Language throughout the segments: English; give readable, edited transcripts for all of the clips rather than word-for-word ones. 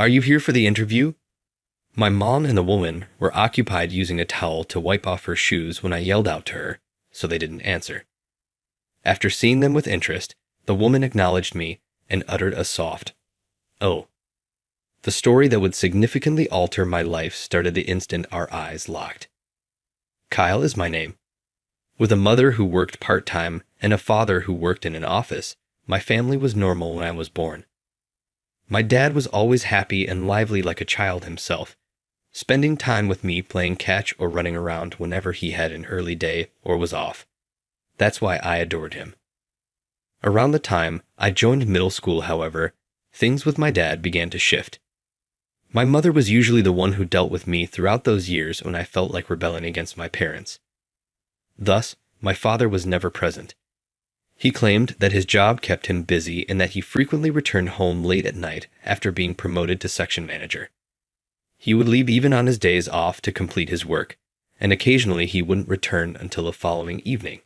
Are you here for the interview? My mom and the woman were occupied using a towel to wipe off her shoes when I yelled out to her, so they didn't answer. After seeing them with interest, the woman acknowledged me and uttered a soft, "Oh." The story that would significantly alter my life started the instant our eyes locked. Kyle is my name. With a mother who worked part-time and a father who worked in an office, my family was normal when I was born. My dad was always happy and lively like a child himself, spending time with me playing catch or running around whenever he had an early day or was off. That's why I adored him. Around the time I joined middle school, however, things with my dad began to shift. My mother was usually the one who dealt with me throughout those years when I felt like rebelling against my parents. Thus, my father was never present. He claimed that his job kept him busy and that he frequently returned home late at night after being promoted to section manager. He would leave even on his days off to complete his work, and occasionally he wouldn't return until the following evening.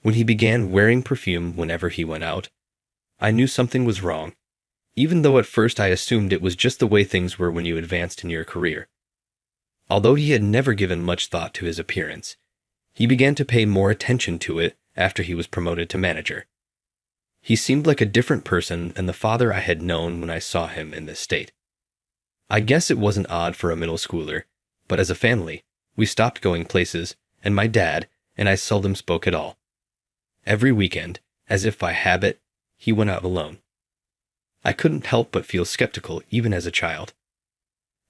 When he began wearing perfume whenever he went out, I knew something was wrong, even though at first I assumed it was just the way things were when you advanced in your career. Although he had never given much thought to his appearance, he began to pay more attention to it after he was promoted to manager. He seemed like a different person than the father I had known when I saw him in this state. I guess it wasn't odd for a middle schooler, but as a family, we stopped going places, and my dad and I seldom spoke at all. Every weekend, as if by habit, he went out alone. I couldn't help but feel skeptical even as a child.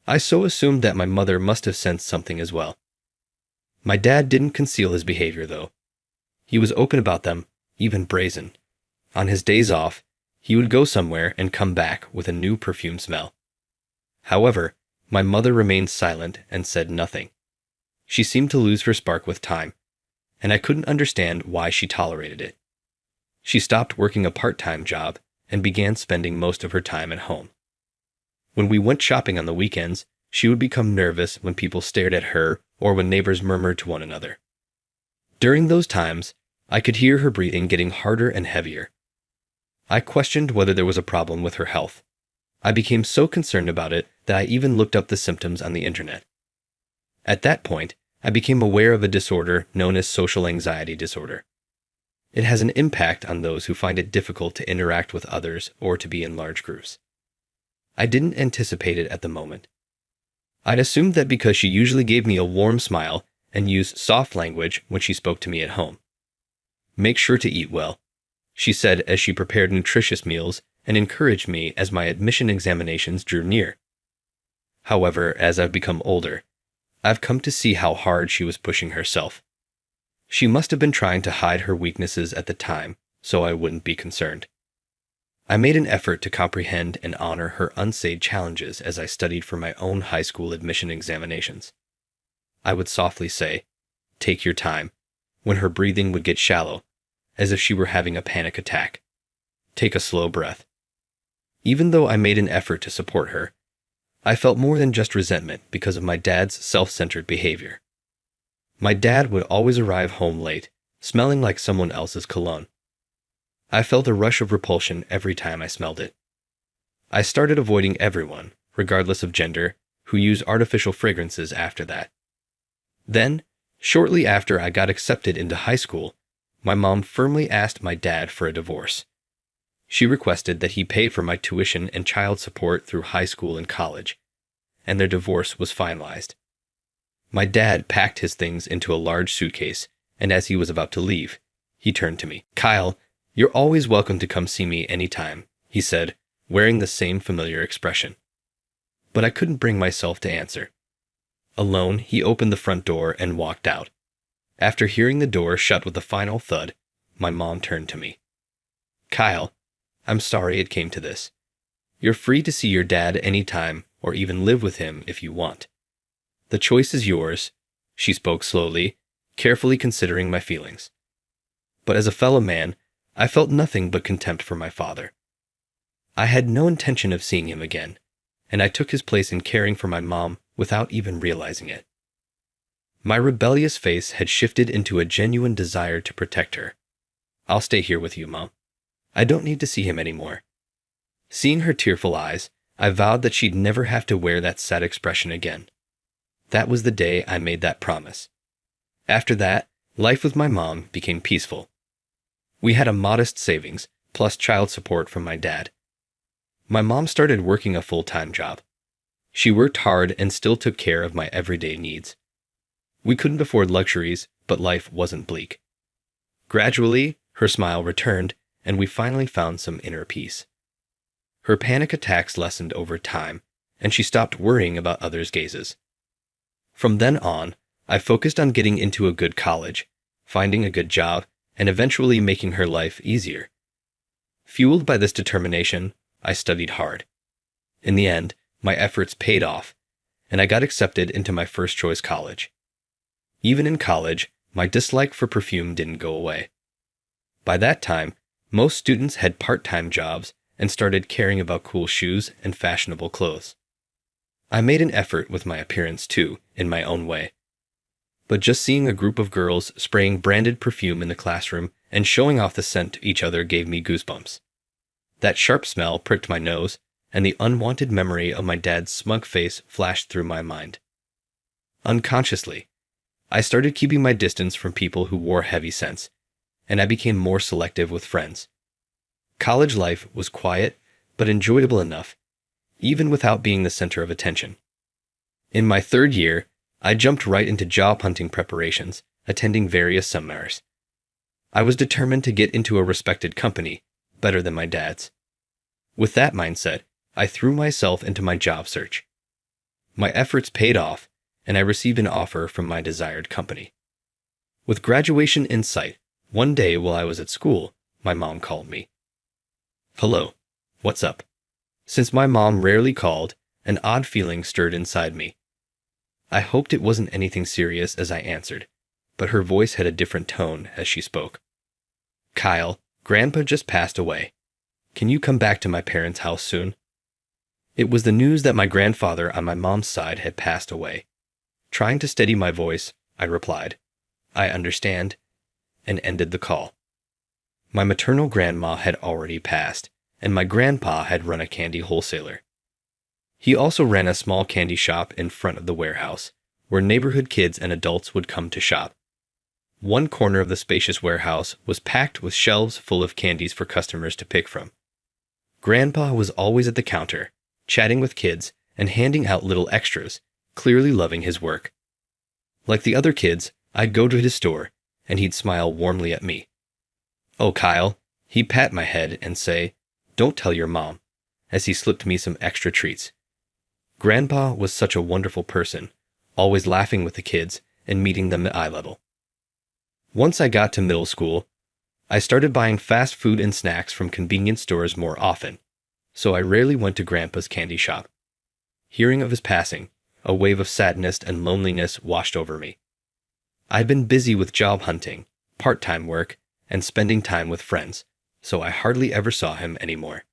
I so assumed that my mother must have sensed something as well. My dad didn't conceal his behavior, though. He was open about them, even brazen. On his days off, he would go somewhere and come back with a new perfume smell. However, my mother remained silent and said nothing. She seemed to lose her spark with time, and I couldn't understand why she tolerated it. She stopped working a part-time job and began spending most of her time at home. When we went shopping on the weekends, she would become nervous when people stared at her or when neighbors murmured to one another. During those times, I could hear her breathing getting harder and heavier. I questioned whether there was a problem with her health. I became so concerned about it that I even looked up the symptoms on the internet. At that point, I became aware of a disorder known as social anxiety disorder. It has an impact on those who find it difficult to interact with others or to be in large groups. I didn't anticipate it at the moment. I'd assumed that because she usually gave me a warm smile and used soft language when she spoke to me at home. "Make sure to eat well," she said as she prepared nutritious meals and encouraged me as my admission examinations drew near. However, as I've become older, I've come to see how hard she was pushing herself. She must have been trying to hide her weaknesses at the time, so I wouldn't be concerned. I made an effort to comprehend and honor her unsaid challenges as I studied for my own high school admission examinations. I would softly say, "Take your time," when her breathing would get shallow, as if she were having a panic attack. "Take a slow breath." Even though I made an effort to support her, I felt more than just resentment because of my dad's self-centered behavior. My dad would always arrive home late, smelling like someone else's cologne. I felt a rush of repulsion every time I smelled it. I started avoiding everyone, regardless of gender, who used artificial fragrances after that. Then, shortly after I got accepted into high school, my mom firmly asked my dad for a divorce. She requested that he pay for my tuition and child support through high school and college, and their divorce was finalized. My dad packed his things into a large suitcase, and as he was about to leave, he turned to me. "Kyle, you're always welcome to come see me anytime," he said, wearing the same familiar expression. But I couldn't bring myself to answer. Alone, he opened the front door and walked out. After hearing the door shut with a final thud, my mom turned to me. "Kyle, I'm sorry it came to this. You're free to see your dad anytime or even live with him if you want. The choice is yours," she spoke slowly, carefully considering my feelings. But as a fellow man, I felt nothing but contempt for my father. I had no intention of seeing him again, and I took his place in caring for my mom without even realizing it. My rebellious face had shifted into a genuine desire to protect her. "I'll stay here with you, Mom. I don't need to see him anymore." Seeing her tearful eyes, I vowed that she'd never have to wear that sad expression again. That was the day I made that promise. After that, life with my mom became peaceful. We had a modest savings, plus child support from my dad. My mom started working a full-time job. She worked hard and still took care of my everyday needs. We couldn't afford luxuries, but life wasn't bleak. Gradually, her smile returned, and we finally found some inner peace. Her panic attacks lessened over time, and she stopped worrying about others' gazes. From then on, I focused on getting into a good college, finding a good job, and eventually making her life easier. Fueled by this determination, I studied hard. In the end, my efforts paid off, and I got accepted into my first-choice college. Even in college, my dislike for perfume didn't go away. By that time, most students had part-time jobs and started caring about cool shoes and fashionable clothes. I made an effort with my appearance too, in my own way. But just seeing a group of girls spraying branded perfume in the classroom and showing off the scent to each other gave me goosebumps. That sharp smell pricked my nose, and the unwanted memory of my dad's smug face flashed through my mind. Unconsciously, I started keeping my distance from people who wore heavy scents, and I became more selective with friends. College life was quiet, but enjoyable enough, even without being the center of attention. In my third year, I jumped right into job hunting preparations, attending various seminars. I was determined to get into a respected company, better than my dad's. With that mindset, I threw myself into my job search. My efforts paid off, and I received an offer from my desired company. With graduation in sight, one day while I was at school, my mom called me. "Hello, what's up?" Since my mom rarely called, an odd feeling stirred inside me. I hoped it wasn't anything serious as I answered, but her voice had a different tone as she spoke. "Kyle, Grandpa just passed away. Can you come back to my parents' house soon?" It was the news that my grandfather on my mom's side had passed away. Trying to steady my voice, I replied, "I understand," and ended the call. My maternal grandma had already passed, and my grandpa had run a candy wholesaler. He also ran a small candy shop in front of the warehouse, where neighborhood kids and adults would come to shop. One corner of the spacious warehouse was packed with shelves full of candies for customers to pick from. Grandpa was always at the counter, chatting with kids and handing out little extras, clearly loving his work. Like the other kids, I'd go to his store, and he'd smile warmly at me. "Oh, Kyle," he'd pat my head and say, "Don't tell your mom," as he slipped me some extra treats. Grandpa was such a wonderful person, always laughing with the kids and meeting them at eye level. Once I got to middle school, I started buying fast food and snacks from convenience stores more often, so I rarely went to Grandpa's candy shop. Hearing of his passing, a wave of sadness and loneliness washed over me. I'd been busy with job hunting, part-time work, and spending time with friends, so I hardly ever saw him anymore.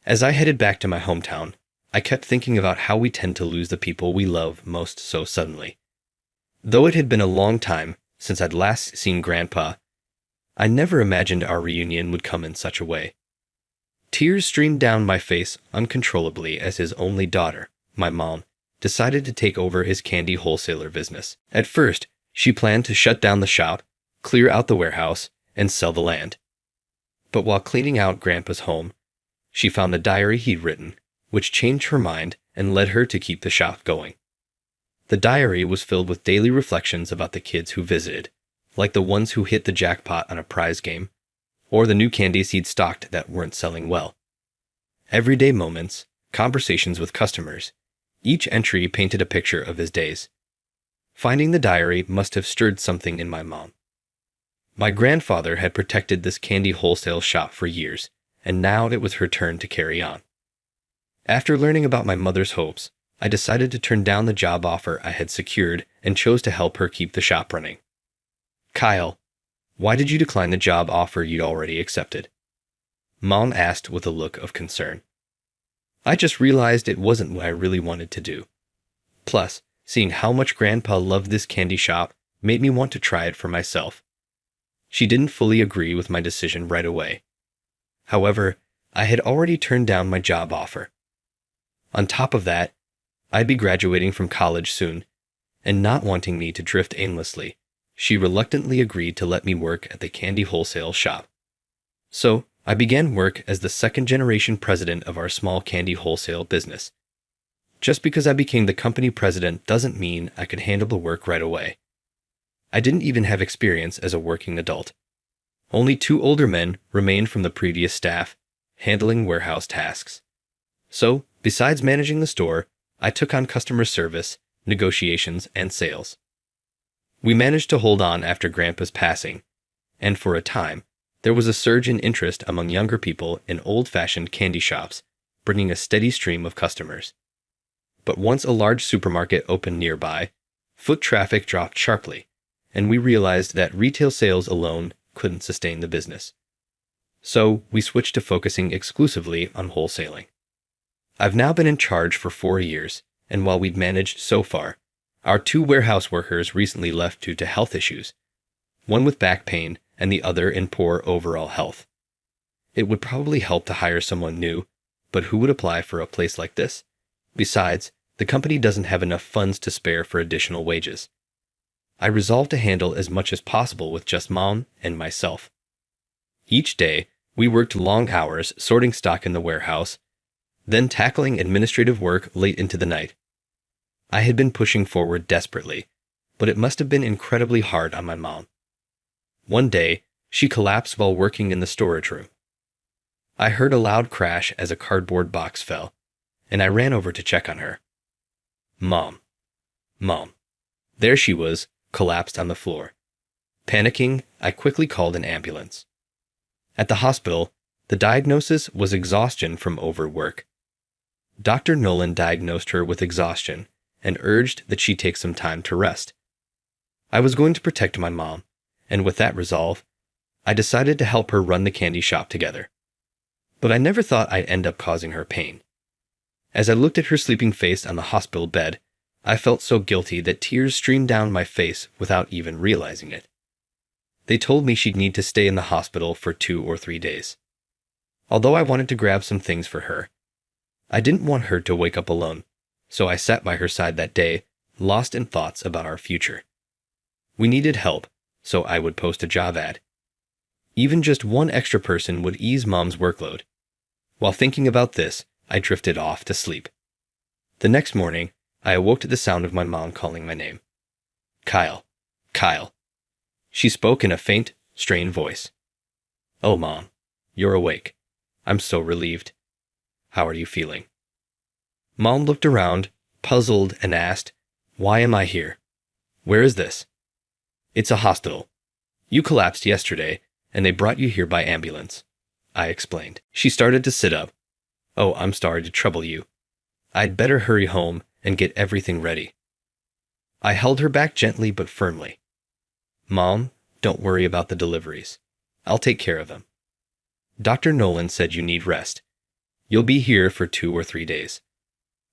As I headed back to my hometown, I kept thinking about how we tend to lose the people we love most so suddenly. Though it had been a long time since I'd last seen Grandpa, I never imagined our reunion would come in such a way. Tears streamed down my face uncontrollably as his only daughter, my mom, decided to take over his candy wholesaler business. At first, she planned to shut down the shop, clear out the warehouse, and sell the land. But while cleaning out Grandpa's home, she found the diary he'd written, which changed her mind and led her to keep the shop going. The diary was filled with daily reflections about the kids who visited, like the ones who hit the jackpot on a prize game, or the new candies he'd stocked that weren't selling well. Everyday moments, conversations with customers, each entry painted a picture of his days. Finding the diary must have stirred something in my mom. My grandfather had protected this candy wholesale shop for years, and now it was her turn to carry on. After learning about my mother's hopes, I decided to turn down the job offer I had secured and chose to help her keep the shop running. "Kyle, why did you decline the job offer you'd already accepted?" Mom asked with a look of concern. I just realized it wasn't what I really wanted to do. Plus, seeing how much Grandpa loved this candy shop made me want to try it for myself. She didn't fully agree with my decision right away. However, I had already turned down my job offer. On top of that, I'd be graduating from college soon, and not wanting me to drift aimlessly, she reluctantly agreed to let me work at the candy wholesale shop. So, I began work as the second-generation president of our small candy wholesale business. Just because I became the company president doesn't mean I could handle the work right away. I didn't even have experience as a working adult. Only 2 older men remained from the previous staff, handling warehouse tasks. So, besides managing the store, I took on customer service, negotiations, and sales. We managed to hold on after Grandpa's passing, and for a time, there was a surge in interest among younger people in old-fashioned candy shops, bringing a steady stream of customers. But once a large supermarket opened nearby, foot traffic dropped sharply, and we realized that retail sales alone couldn't sustain the business. So we switched to focusing exclusively on wholesaling. I've now been in charge for 4 years, and while we've managed so far, our 2 warehouse workers recently left due to health issues, one with back pain and the other in poor overall health. It would probably help to hire someone new, but who would apply for a place like this? Besides, the company doesn't have enough funds to spare for additional wages. I resolved to handle as much as possible with just Mom and myself. Each day, we worked long hours sorting stock in the warehouse, then tackling administrative work late into the night. I had been pushing forward desperately, but it must have been incredibly hard on my mom. One day, she collapsed while working in the storage room. I heard a loud crash as a cardboard box fell, and I ran over to check on her. Mom. There she was, collapsed on the floor. Panicking, I quickly called an ambulance. At the hospital, the diagnosis was exhaustion from overwork. Dr. Nolan diagnosed her with exhaustion and urged that she take some time to rest. I was going to protect my mom, and with that resolve, I decided to help her run the candy shop together. But I never thought I'd end up causing her pain. As I looked at her sleeping face on the hospital bed, I felt so guilty that tears streamed down my face without even realizing it. They told me she'd need to stay in the hospital for 2 or 3 days. Although I wanted to grab some things for her, I didn't want her to wake up alone, so I sat by her side that day, lost in thoughts about our future. We needed help, so I would post a job ad. Even just one extra person would ease Mom's workload. While thinking about this, I drifted off to sleep. The next morning, I awoke to the sound of my mom calling my name. Kyle. She spoke in a faint, strained voice. Oh, Mom, you're awake. I'm so relieved. How are you feeling? Mom looked around, puzzled, and asked, Why am I here? Where is this? It's a hospital. You collapsed yesterday, and they brought you here by ambulance, I explained. She started to sit up. Oh, I'm sorry to trouble you. I'd better hurry home and get everything ready. I held her back gently but firmly. Mom, don't worry about the deliveries. I'll take care of them. Dr. Nolan said you need rest. You'll be here for 2 or 3 days.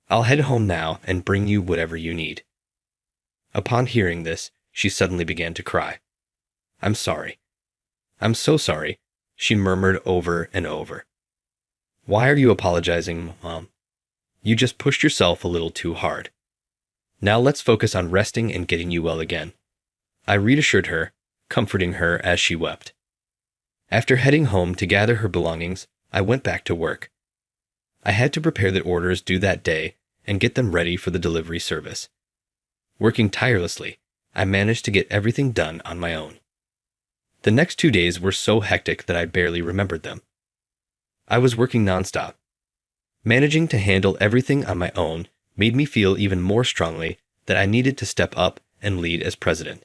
I'll head home now and bring you whatever you need. Upon hearing this, she suddenly began to cry. I'm sorry. I'm so sorry, she murmured over and over. Why are you apologizing, Mom? You just pushed yourself a little too hard. Now let's focus on resting and getting you well again. I reassured her, comforting her as she wept. After heading home to gather her belongings, I went back to work. I had to prepare the orders due that day and get them ready for the delivery service. Working tirelessly, I managed to get everything done on my own. The next 2 days were so hectic that I barely remembered them. I was working nonstop. Managing to handle everything on my own made me feel even more strongly that I needed to step up and lead as president.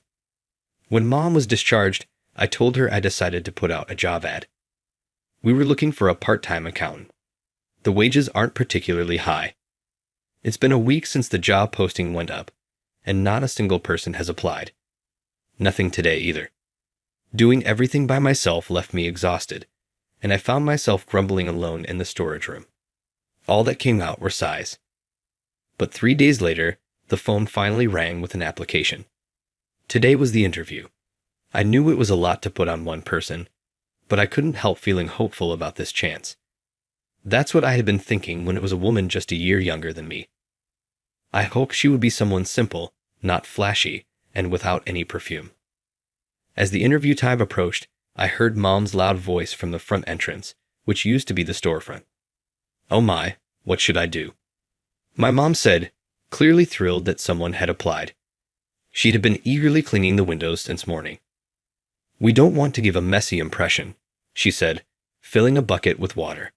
When Mom was discharged, I told her I decided to put out a job ad. We were looking for a part-time accountant. The wages aren't particularly high. It's been a week since the job posting went up, and not a single person has applied. Nothing today either. Doing everything by myself left me exhausted, and I found myself grumbling alone in the storage room. All that came out were sighs. But 3 days later, the phone finally rang with an application. Today was the interview. I knew it was a lot to put on one person, but I couldn't help feeling hopeful about this chance. That's what I had been thinking when it was a woman just a year younger than me. I hoped she would be someone simple, not flashy, and without any perfume. As the interview time approached, I heard Mom's loud voice from the front entrance, which used to be the storefront. "Oh my, what should I do?" My mom said, clearly thrilled that someone had applied. She'd been eagerly cleaning the windows since morning. "We don't want to give a messy impression," she said, filling a bucket with water.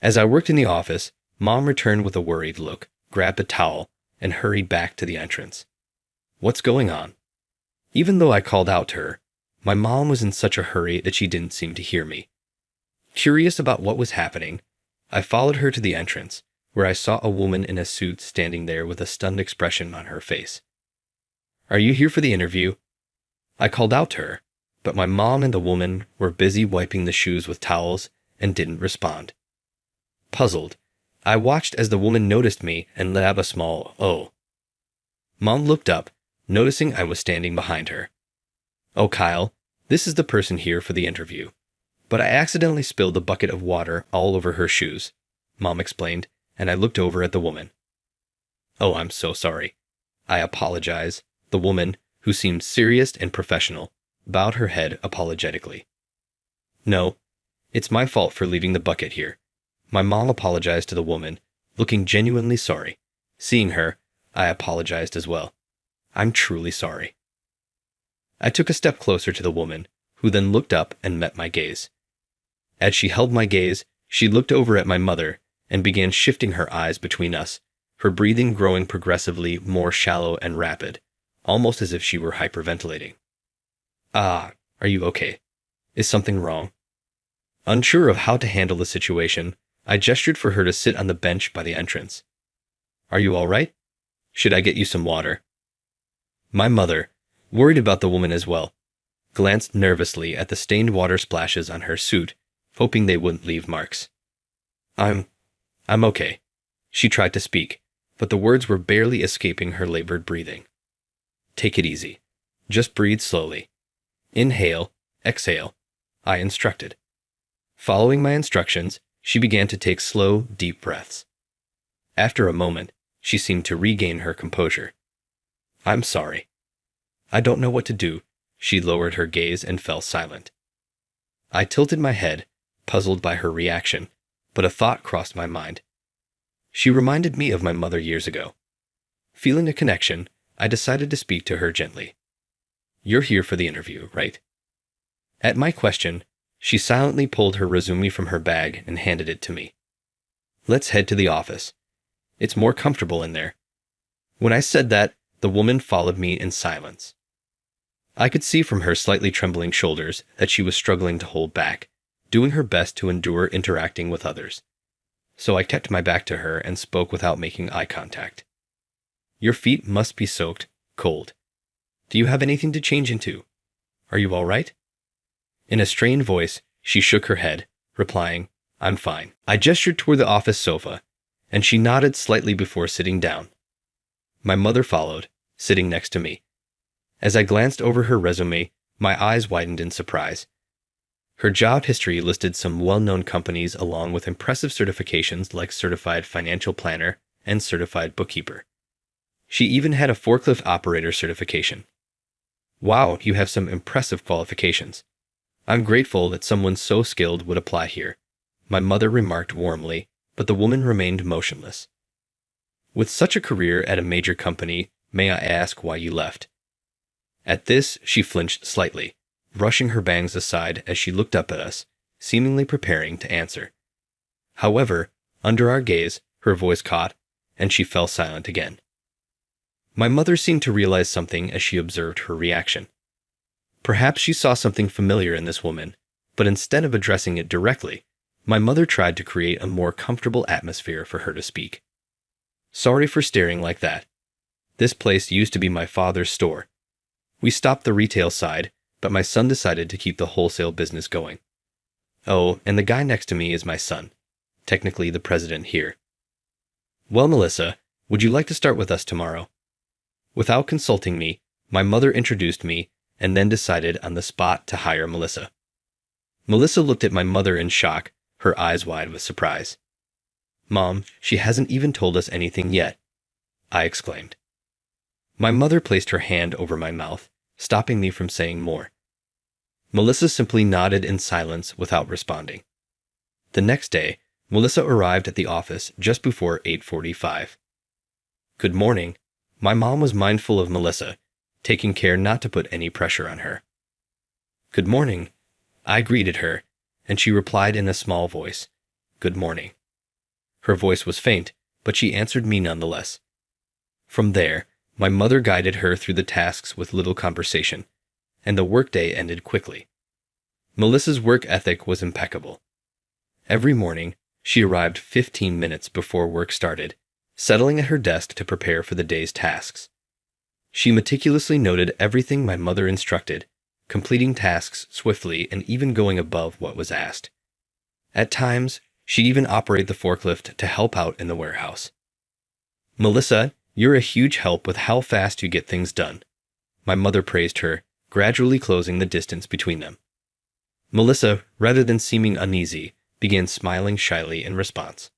As I worked in the office, Mom returned with a worried look, grabbed a towel, and hurried back to the entrance. "What's going on?" Even though I called out to her, my mom was in such a hurry that she didn't seem to hear me. Curious about what was happening, I followed her to the entrance, where I saw a woman in a suit standing there with a stunned expression on her face. "Are you here for the interview?" I called out to her, but my mom and the woman were busy wiping the shoes with towels and didn't respond. Puzzled, I watched as the woman noticed me and let out a small "oh." Mom looked up, noticing I was standing behind her. "Oh, Kyle, this is the person here for the interview. But I accidentally spilled a bucket of water all over her shoes," Mom explained, and I looked over at the woman. "Oh, I'm so sorry. I apologize." The woman, who seemed serious and professional, bowed her head apologetically. "No, it's my fault for leaving the bucket here." My mom apologized to the woman, looking genuinely sorry. Seeing her, I apologized as well. "I'm truly sorry." I took a step closer to the woman, who then looked up and met my gaze. As she held my gaze, she looked over at my mother and began shifting her eyes between us, her breathing growing progressively more shallow and rapid, almost as if she were hyperventilating. "Ah, are you okay? Is something wrong?" Unsure of how to handle the situation, I gestured for her to sit on the bench by the entrance. "Are you all right? Should I get you some water?" My mother, worried about the woman as well, glanced nervously at the stained water splashes on her suit, hoping they wouldn't leave marks. I'm okay." She tried to speak, but the words were barely escaping her labored breathing. "Take it easy. Just breathe slowly. Inhale, exhale," I instructed. Following my instructions, she began to take slow, deep breaths. After a moment, she seemed to regain her composure. "I'm sorry. I don't know what to do." She lowered her gaze and fell silent. I tilted my head, puzzled by her reaction, but a thought crossed my mind. She reminded me of my mother years ago. Feeling a connection, I decided to speak to her gently. "You're here for the interview, right?" At my question, she silently pulled her resume from her bag and handed it to me. "Let's head to the office. It's more comfortable in there." When I said that, the woman followed me in silence. I could see from her slightly trembling shoulders that she was struggling to hold back, doing her best to endure interacting with others. So I kept my back to her and spoke without making eye contact. "Your feet must be soaked, cold. Do you have anything to change into? Are you all right?" In a strained voice, she shook her head, replying, "I'm fine." I gestured toward the office sofa, and she nodded slightly before sitting down. My mother followed, sitting next to me. As I glanced over her resume, my eyes widened in surprise. Her job history listed some well-known companies along with impressive certifications like Certified Financial Planner and Certified Bookkeeper. She even had a forklift operator certification. "Wow, you have some impressive qualifications. I'm grateful that someone so skilled would apply here," my mother remarked warmly, but the woman remained motionless. "With such a career at a major company, may I ask why you left?" At this, she flinched slightly, brushing her bangs aside as she looked up at us, seemingly preparing to answer. However, under our gaze, her voice caught, and she fell silent again. My mother seemed to realize something as she observed her reaction. Perhaps she saw something familiar in this woman, but instead of addressing it directly, my mother tried to create a more comfortable atmosphere for her to speak. "Sorry for staring like that. This place used to be my father's store. We stopped the retail side, but my son decided to keep the wholesale business going. Oh, and the guy next to me is my son, technically the president here. Well, Melissa, would you like to start with us tomorrow?" Without consulting me, my mother introduced me and then decided on the spot to hire Melissa. Melissa looked at my mother in shock, her eyes wide with surprise. "Mom, she hasn't even told us anything yet," I exclaimed. My mother placed her hand over my mouth, stopping me from saying more. Melissa simply nodded in silence without responding. The next day, Melissa arrived at the office just before 8:45. "Good morning." My mom was mindful of Melissa, taking care not to put any pressure on her. "Good morning." I greeted her, and she replied in a small voice, "Good morning." Her voice was faint, but she answered me nonetheless. From there, my mother guided her through the tasks with little conversation, and the workday ended quickly. Melissa's work ethic was impeccable. Every morning, she arrived 15 minutes before work started, settling at her desk to prepare for the day's tasks. She meticulously noted everything my mother instructed, completing tasks swiftly and even going above what was asked. At times, she'd even operate the forklift to help out in the warehouse. "Melissa, you're a huge help with how fast you get things done," my mother praised her, gradually closing the distance between them. Melissa, rather than seeming uneasy, began smiling shyly in response.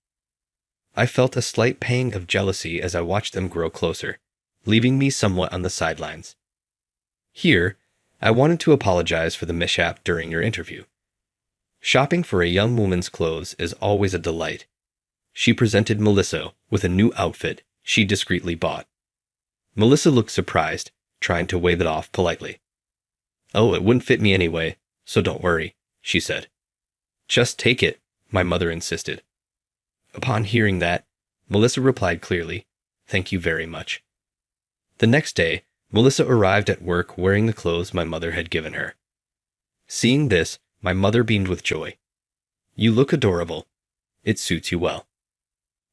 I felt a slight pang of jealousy as I watched them grow closer, leaving me somewhat on the sidelines. Here, I wanted to apologize for the mishap during your interview. Shopping for a young woman's clothes is always a delight. She presented Melissa with a new outfit she discreetly bought. Melissa looked surprised, trying to wave it off politely. "Oh, it wouldn't fit me anyway, so don't worry," she said. "Just take it," my mother insisted. Upon hearing that, Melissa replied clearly, "Thank you very much." The next day, Melissa arrived at work wearing the clothes my mother had given her. Seeing this, my mother beamed with joy. "You look adorable. It suits you well."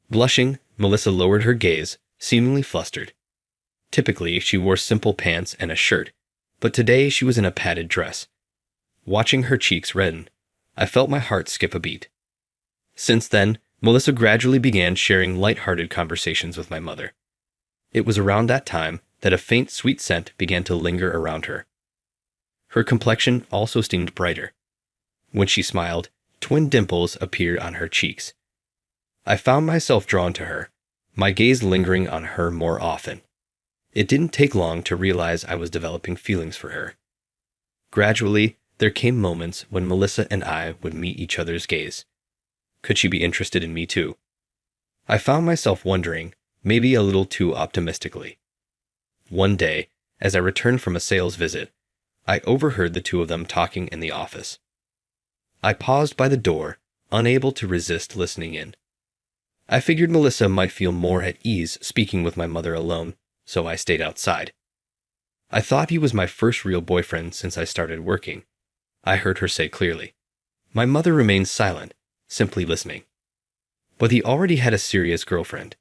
Blushing, Melissa lowered her gaze, seemingly flustered. Typically, she wore simple pants and a shirt, but today she was in a padded dress. Watching her cheeks redden, I felt my heart skip a beat. Since then, Melissa gradually began sharing light-hearted conversations with my mother. It was around that time that a faint sweet scent began to linger around her. Her complexion also seemed brighter. When she smiled, twin dimples appeared on her cheeks. I found myself drawn to her, my gaze lingering on her more often. It didn't take long to realize I was developing feelings for her. Gradually, there came moments when Melissa and I would meet each other's gaze. Could she be interested in me too? I found myself wondering, maybe a little too optimistically. One day, as I returned from a sales visit, I overheard the two of them talking in the office. I paused by the door, unable to resist listening in. I figured Melissa might feel more at ease speaking with my mother alone, so I stayed outside. "I thought he was my first real boyfriend since I started working," I heard her say clearly. My mother remained silent, simply listening. "But he already had a serious girlfriend."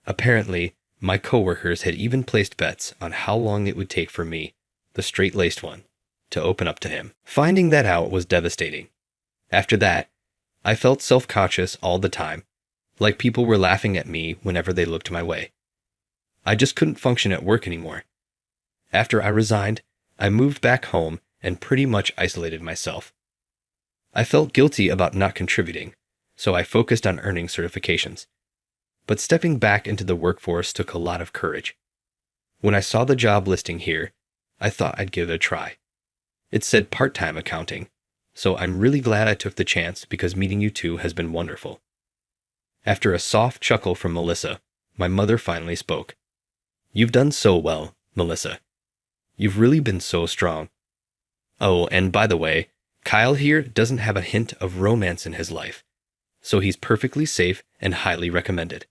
Apparently, my coworkers had even placed bets on how long it would take for me, the straight-laced one, to open up to him. Finding that out was devastating. After that, I felt self-conscious all the time, like people were laughing at me whenever they looked my way. I just couldn't function at work anymore. After I resigned, I moved back home and pretty much isolated myself. I felt guilty about not contributing, so I focused on earning certifications. But stepping back into the workforce took a lot of courage. When I saw the job listing here, I thought I'd give it a try. It said part-time accounting, so I'm really glad I took the chance because meeting you two has been wonderful. After a soft chuckle from Melissa, my mother finally spoke. "You've done so well, Melissa. You've really been so strong. Oh, and by the way, Kyle here doesn't have a hint of romance in his life, so he's perfectly safe and highly recommended."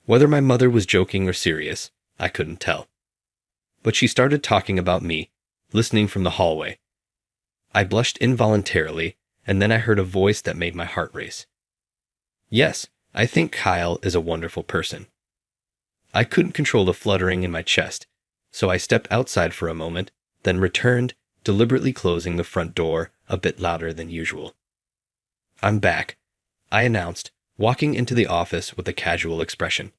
Whether my mother was joking or serious, I couldn't tell. But she started talking about me, listening from the hallway. I blushed involuntarily, and then I heard a voice that made my heart race. "Yes, I think Kyle is a wonderful person." I couldn't control the fluttering in my chest, so I stepped outside for a moment, then returned, deliberately closing the front door a bit louder than usual. "I'm back," I announced, walking into the office with a casual expression.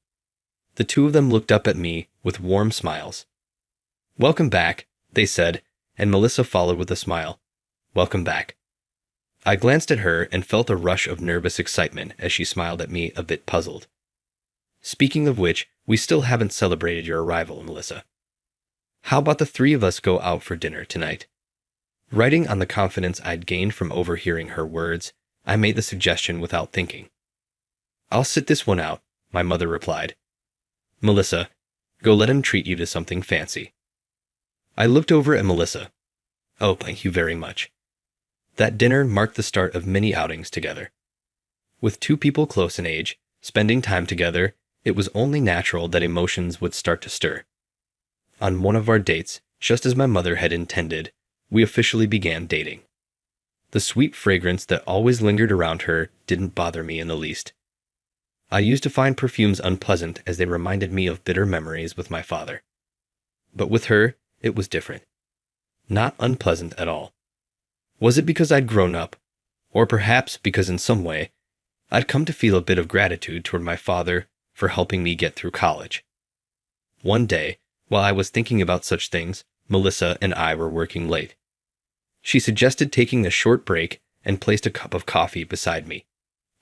The two of them looked up at me with warm smiles. "Welcome back," they said, and Melissa followed with a smile. "Welcome back." I glanced at her and felt a rush of nervous excitement as she smiled at me, a bit puzzled. Speaking of which, we still haven't celebrated your arrival, Melissa. How about the three of us go out for dinner tonight? Writing on the confidence I'd gained from overhearing her words, I made the suggestion without thinking. I'll sit this one out, my mother replied. Melissa, go let him treat you to something fancy. I looked over at Melissa. Oh, thank you very much. That dinner marked the start of many outings together. With two people close in age, spending time together, it was only natural that emotions would start to stir. On one of our dates, just as my mother had intended, we officially began dating. The sweet fragrance that always lingered around her didn't bother me in the least. I used to find perfumes unpleasant as they reminded me of bitter memories with my father. But with her, it was different. Not unpleasant at all. Was it because I'd grown up? Or perhaps because in some way, I'd come to feel a bit of gratitude toward my father for helping me get through college? One day, while I was thinking about such things, Melissa and I were working late. She suggested taking a short break and placed a cup of coffee beside me.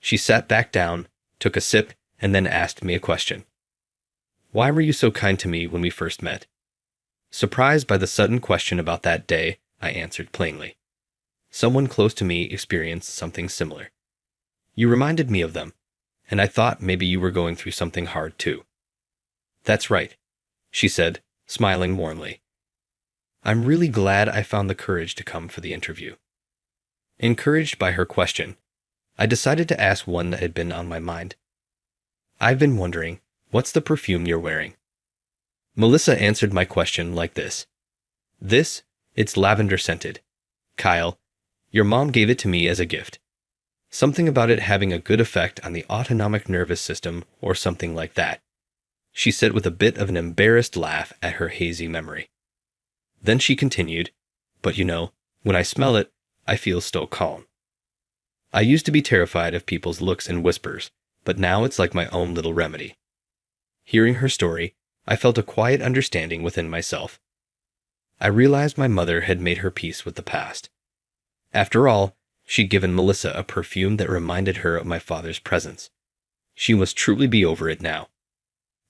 She sat back down, took a sip, and then asked me a question. Why were you so kind to me when we first met? Surprised by the sudden question about that day, I answered plainly. Someone close to me experienced something similar. You reminded me of them, and I thought maybe you were going through something hard too. That's right, she said, smiling warmly. I'm really glad I found the courage to come for the interview. Encouraged by her question, I decided to ask one that had been on my mind. I've been wondering, what's the perfume you're wearing? Melissa answered my question like this. It's lavender scented. Kyle, your mom gave it to me as a gift. Something about it having a good effect on the autonomic nervous system or something like that. She said with a bit of an embarrassed laugh at her hazy memory. Then she continued, but you know, when I smell it, I feel so calm. I used to be terrified of people's looks and whispers, but now it's like my own little remedy. Hearing her story, I felt a quiet understanding within myself. I realized my mother had made her peace with the past. After all, she'd given Melissa a perfume that reminded her of my father's presence. She must truly be over it now.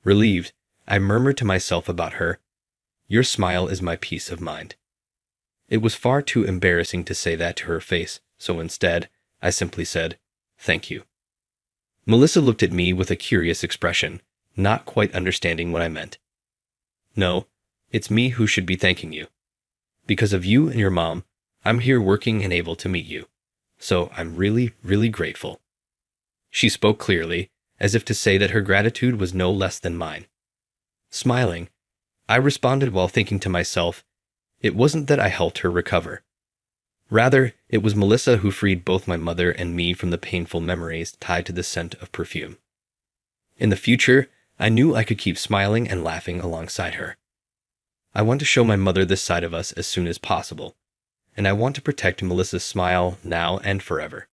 Relieved, I murmured to myself about her, your smile is my peace of mind. It was far too embarrassing to say that to her face, so instead, I simply said, thank you. Melissa looked at me with a curious expression, not quite understanding what I meant. No, it's me who should be thanking you. Because of you and your mom, I'm here working and able to meet you. So I'm really, really grateful. She spoke clearly, as if to say that her gratitude was no less than mine. Smiling, I responded while thinking to myself, it wasn't that I helped her recover. Rather, it was Melissa who freed both my mother and me from the painful memories tied to the scent of perfume. In the future, I knew I could keep smiling and laughing alongside her. I want to show my mother this side of us as soon as possible, and I want to protect Melissa's smile now and forever.